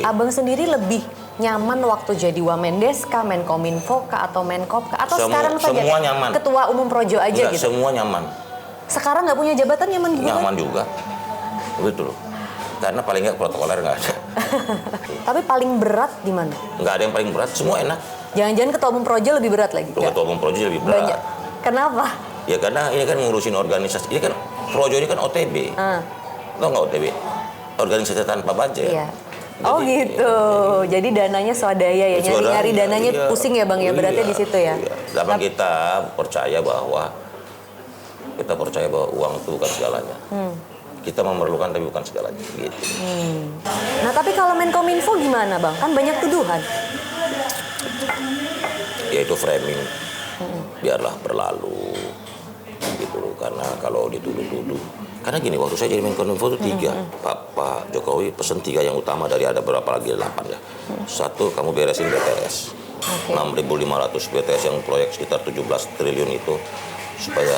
Abang sendiri lebih nyaman waktu jadi Wamendes kah, Menkominfo kah, atau Menkop kah? Atau sekarang saja semua nyaman. Ketua Umum Projo aja Enggak, gitu? semua nyaman. Sekarang nggak punya jabatan nyaman juga? Nyaman juga. Betul. Karena paling nggak protokoler nggak ada. Tapi paling berat di mana? Nggak ada yang paling berat, semua enak. Jangan-jangan Ketua Umum Projo lebih berat lagi? Ketua Umum Projo lebih berat. Banyak. Kenapa? Ya karena ini kan ngurusin organisasi. Ini kan Projo ini kan OTB. Tahu nggak OTB? Organisasi tanpa budget. Iya. Oh gitu. Jadi dananya swadaya ya. Nyari-nyari dananya iya. Pusing ya Bang ya. Berarti di situ ya. Iya. Tapi kita percaya bahwa uang itu bukan segalanya. Kita memerlukan tapi bukan segalanya. Gitu. Nah tapi kalau Menkominfo gimana Bang? Kan banyak tuduhan. Ya itu framing. Biarlah berlalu. Gitu loh. Karena kalau dituduh-tuduh. Karena gini, waktu saya jadi Menkominfo itu 3. Pak Jokowi pesen 3 yang utama dari ada berapa lagi 8 ya. 1, kamu beresin BTS. 6.500 BTS yang proyek sekitar 17 triliun itu supaya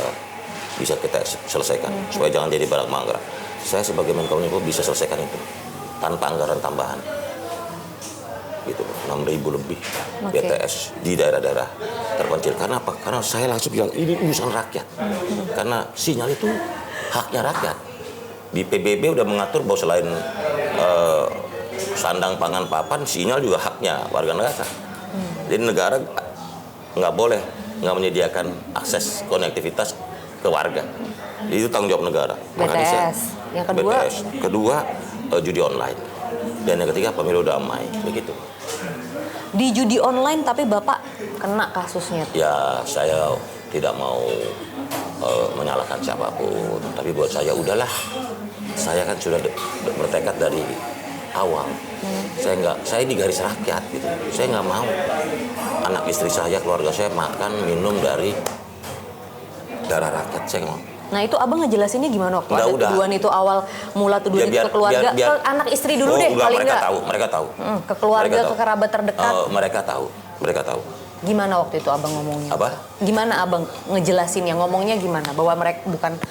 bisa kita selesaikan. Supaya jangan jadi barang mangkrak. Saya sebagai Menkominfo bisa selesaikan itu tanpa anggaran tambahan. Gitu, 6.000 lebih BTS di daerah-daerah terpencil. Karena apa? Karena saya langsung bilang ini urusan rakyat. Karena sinyal itu haknya rakyat. Di PBB udah mengatur bahwa selain sandang pangan papan, sinyal juga haknya warga negara. Jadi negara nggak boleh nggak menyediakan akses konektivitas ke warga. Itu tanggung jawab negara. BTS. Yang kedua? BTS. Kedua judi online. Dan yang ketiga pemilu damai. Begitu. Di judi online tapi Bapak kena kasusnya. Ya saya tidak mau menyalahkan siapapun, tapi buat saya udahlah. Saya kan sudah bertekad dari awal. Saya di garis rakyat gitu. Saya nggak mau anak istri saya, keluarga saya makan minum dari darah rakyat. Saya nggak mau. Nah itu Abang ngejelasinnya gimana waktu ada tuduhan itu awal mula tuduhan itu ke keluarga, ke anak istri dulu deh paling nggak. Mereka tahu. Ke keluarga, ke kerabat terdekat. Mereka tahu. Gimana waktu itu Abang ngomongnya? Apa? Gimana Abang ngejelasinnya, ngomongnya gimana? Bahwa mereka bukan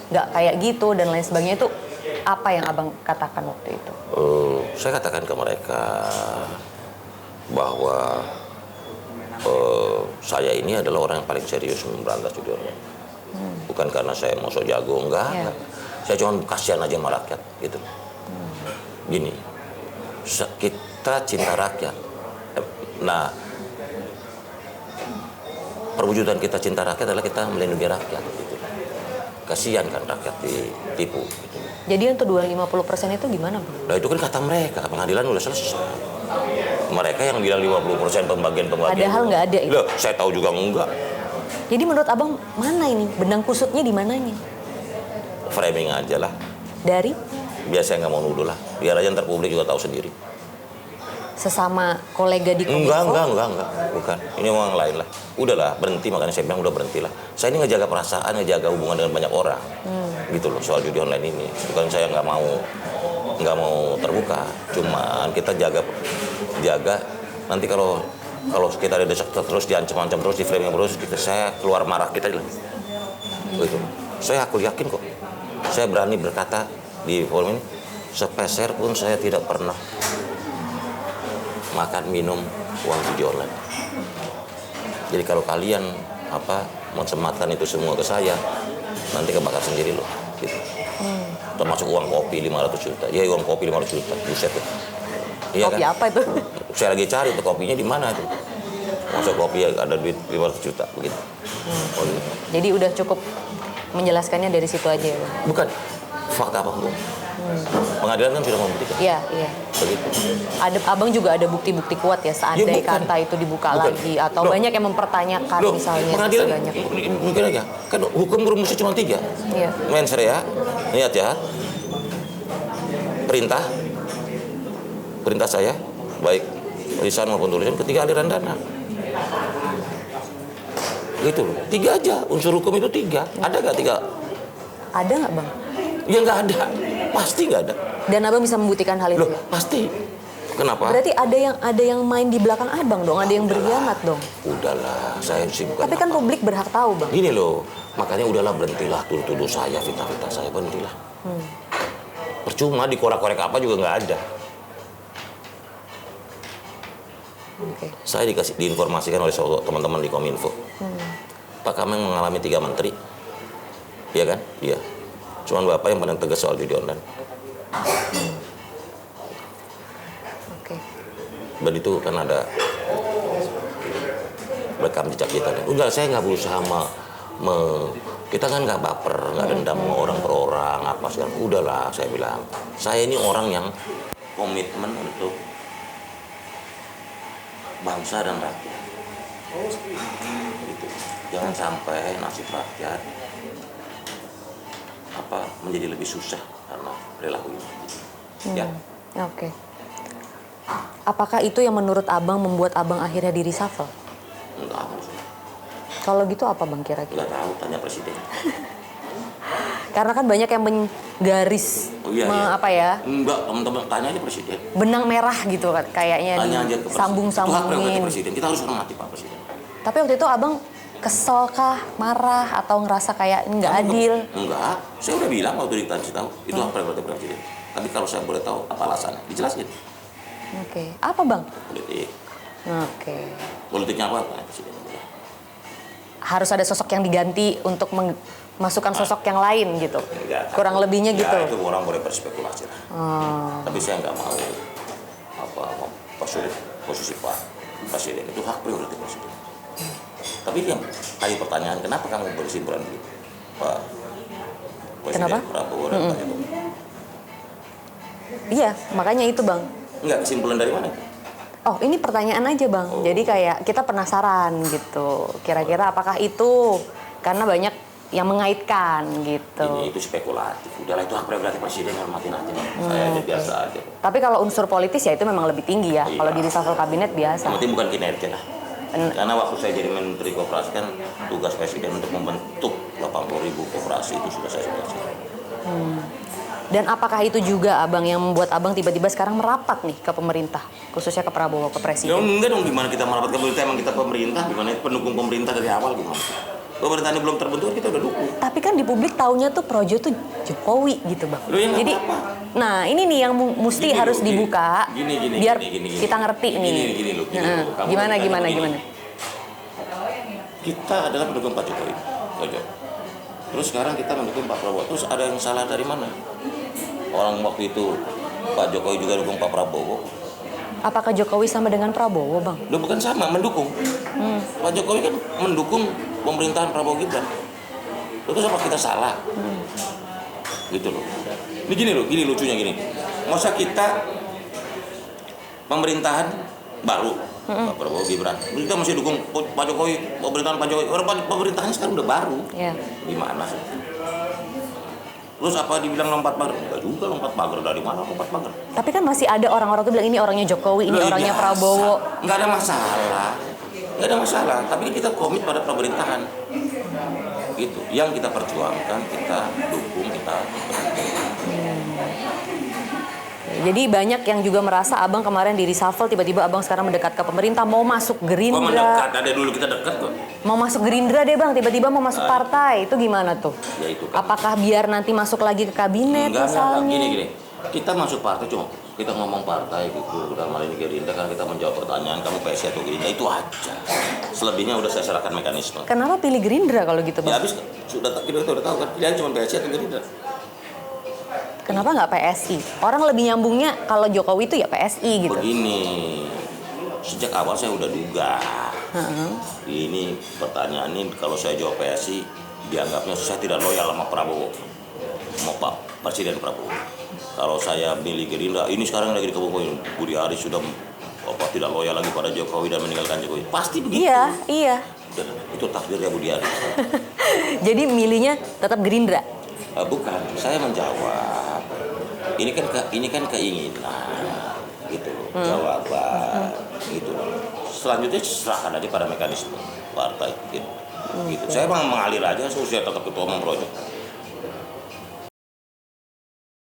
nggak kayak gitu dan lain sebagainya, itu apa yang Abang katakan waktu itu? Saya katakan ke mereka bahwa saya ini adalah orang yang paling serius memberantas judi online. Bukan karena saya mau sok jago, enggak. Saya cuma kasihan aja sama rakyat gitu. Gini, kita cinta rakyat. Nah, perwujudan kita cinta rakyat adalah kita melindungi rakyat gitu. Kasihan kan rakyat ditipu gitu. Jadi yang tuduhan 50% itu gimana Bang? Nah itu kan kata mereka, pengadilan udah selesai. Mereka yang bilang 50% pembagian. Padahal nggak ada itu. Loh, saya tahu juga enggak. Jadi menurut Abang mana ini? Benang kusutnya di mananya? Framing aja lah. Dari? Biasa nggak mau nuduh lah. Biar aja ntar publik juga tahu sendiri. Sesama kolega di Kominfo? Enggak. Bukan. Ini orang lain lah. Udahlah, berhenti. Makanya saya bilang udah berhentilah. Saya ini ngejaga perasaan, ngejaga hubungan dengan banyak orang. Gitu loh, soal judi online ini. Bukan saya nggak mau terbuka. Cuman kita jaga. Nanti kalau kita didesak terus, diancam-ancam terus, di framing terus, saya keluar marah kita lah. Gitu. Aku yakin kok. Saya berani berkata di forum ini, sepeser pun saya tidak pernah makan minum uang judi online. Jadi kalau kalian mensematkan itu semua ke saya, nanti kebakar sendiri loh. Gitu. Termasuk uang kopi 500 juta. Ya uang kopi 500 juta. Buset ya. Iya kopi kan? Apa itu? Saya lagi cari tuh kopinya di mana tuh. Masuk kopi ada duit 500 juta begitu. Gitu. Jadi udah cukup menjelaskannya dari situ aja ya? Bukan. Fakta apa hukum. Pengadilan kan sudah membuktikan. Iya. Begitu. Abang juga ada bukti-bukti kuat ya seandai kata itu dibuka lagi atau banyak yang mempertanyakan misalnya. Pengadilan mungkin aja. Kan hukum rumusnya cuma 3. Iya. Mens rea, niat jahat, perintah saya, baik lisan maupun tulisan, ketiga aliran dana. Gitu loh. 3 aja, unsur hukum itu 3. Ada nggak 3? Ada nggak Bang? Ya nggak ada, pasti nggak ada. Dan Abang bisa membuktikan hal itu? Loh, pasti. Kenapa? Berarti ada yang main di belakang Abang dong, ada yang berkhianat dong. Udahlah, saya sih bukan. Tapi kan publik berhak tahu Bang. Gini loh, makanya udahlah berhentilah tuduh saya, fitnah-fitnah saya, berhentilah. Percuma dikorek-korek apa juga nggak ada. Oke. Saya diinformasikan oleh teman-teman di Kominfo. Pak, kami mengalami 3 menteri. Iya kan? Iya. Cuman Bapak yang paling tegas soal judi online. Oke. Dan itu kan ada rekam jejak kita. Udah, saya nggak berusaha kita kan nggak baper, nggak dendam sama orang per orang, apa segala. Udahlah, saya bilang. Saya ini orang yang komitmen untuk bangsa dan rakyat. Gitu. Jangan sampai nasib rakyat menjadi lebih susah karena perilaku ini. Ya. Oke. Apakah itu yang menurut Abang membuat Abang akhirnya di reshuffle? Enggak. Kalau gitu apa Bang kira-kira? Enggak tahu, tanya presiden. Karena kan banyak yang menggaris apa ya? Enggak, teman-teman tanya aja presiden. Benang merah gitu kan kayaknya Tanya aja ke presiden. sambung-sambungin. Itu hak prerogatif presiden. Kita harus hormati Pak Presiden. Tapi waktu itu Abang kesel kah, marah atau ngerasa kayak nggak adil? Enggak, saya udah bilang waktu dikasih tahu itu hak prerogatif presiden. Tapi kalau saya boleh tahu apa alasannya, dijelasin. Oke. Apa Bang? Politik. Oke. Politiknya apa? Presiden. Harus ada sosok yang diganti untuk masukkan sosok yang lain gitu. Enggak, kurang lebihnya ya, gitu. Itu orang boleh berspekulasi lah. Tapi saya nggak mau mempersulit posisi Pak Presiden. Itu hak prerogatif presiden. Tapi yang tadi pertanyaan, kenapa kamu bersimpulan begitu, Pak Presiden? Kenapa? Prabowo dan Pak Jokowi? Iya, makanya itu Bang. Enggak, kesimpulan dari mana? Oh, ini pertanyaan aja Bang. Jadi kayak kita penasaran gitu. Kira-kira apakah itu karena banyak yang mengaitkan gitu. Ini itu spekulatif. Udahlah, itu hak prerogatif presiden, hormatin aja. Saya aja biasa aja. Tapi kalau unsur politis ya itu memang lebih tinggi ya. Iya. Kalau di reshuffle kabinet biasa. Yang penting bukan kinerja lah. Karena waktu saya jadi Menteri Koperasi kan tugas presiden untuk membentuk 80.000 koperasi itu sudah saya selesaikan. Dan apakah itu juga Abang yang membuat Abang tiba-tiba sekarang merapat nih ke pemerintah, khususnya ke Prabowo, ke Ya presiden? enggak dong, gimana kita merapat ke pemerintah, emang kita pemerintah, gimana pendukung pemerintah dari awal gimana? Pemerintahan belum terbentuk, kita udah dukung. Tapi kan di publik taunya tuh Projo tuh Jokowi gitu Bang. Loh, ya nggak Jadi, apa-apa. nah ini nih yang mesti Gini harus loh, dibuka gini, biar gini. kita ngerti nih. Gini loh. Kamu Gimana? begini. Kita adalah pendukung Pak Jokowi, Projo. Terus sekarang kita mendukung Pak Prabowo. Terus ada yang salah dari mana? Orang waktu itu Pak Jokowi juga dukung Pak Prabowo. Apakah Jokowi sama dengan Prabowo Bang? Loh, bukan sama, mendukung. Pak Jokowi kan mendukung pemerintahan Prabowo Gibran. Terus apa kita salah? Gitu loh. Ini gini lucunya gini. Masa kita pemerintahan baru Pak Prabowo Gibran, kita masih dukung Pak Jokowi, pemerintahan Pak Jokowi. Orang pemerintahan sekarang udah baru. Iya. Gimana sih? Terus apa dibilang lompat pagar? Enggak juga lompat pagar, dari mana lompat pagar? Tapi kan masih ada orang-orang tuh bilang ini orangnya Jokowi, ini orangnya Prabowo. Enggak ada masalah. Enggak ada masalah, tapi kita komit pada pemerintahan. Gitu. Yang kita perjuangkan, kita dukung, kita Jadi banyak yang juga merasa Abang kemarin di reshuffle tiba-tiba Abang sekarang mendekat ke pemerintah, mau masuk kok Gerindra. mendekat, ada dulu kita dekat kok. Mau masuk Gerindra deh Bang, tiba-tiba mau masuk partai. Itu gimana tuh? Ya itu kan. Apakah biar nanti masuk lagi ke kabinet Enggak, misalnya? gini. Kita masuk partai cuma kita ngomong partai gitu, udah malah ini Gerindra kan kita menjawab pertanyaan kamu PSI atau Gerindra itu aja. Selebihnya udah saya serahkan mekanisme. Kenapa pilih Gerindra kalau gitu Ya Bang? habis kita udah tahu kan pilihan cuma PSI atau Gerindra. Kenapa nggak PSI? Orang lebih nyambungnya kalau Jokowi itu ya PSI gitu. Begini, sejak awal saya udah duga. Ini pertanyaan ini kalau saya jawab PSI dianggapnya saya tidak loyal sama Prabowo, sama Pak Presiden Prabowo. Kalau saya milih Gerindra, ini sekarang lagi dikebut Budi Ari sudah tidak loyal lagi pada Jokowi dan meninggalkan Jokowi. Pasti begitu. Iya. Dan itu takdirnya Budi Ari. Jadi milihnya tetap Gerindra. Bukan, saya menjawab. Ini kan keinginan, gitu loh. Jawaban, gitu loh. Selanjutnya serahkan aja pada mekanisme partai, gitu. Saya mengalir aja, saya tetap ketua umum Projo.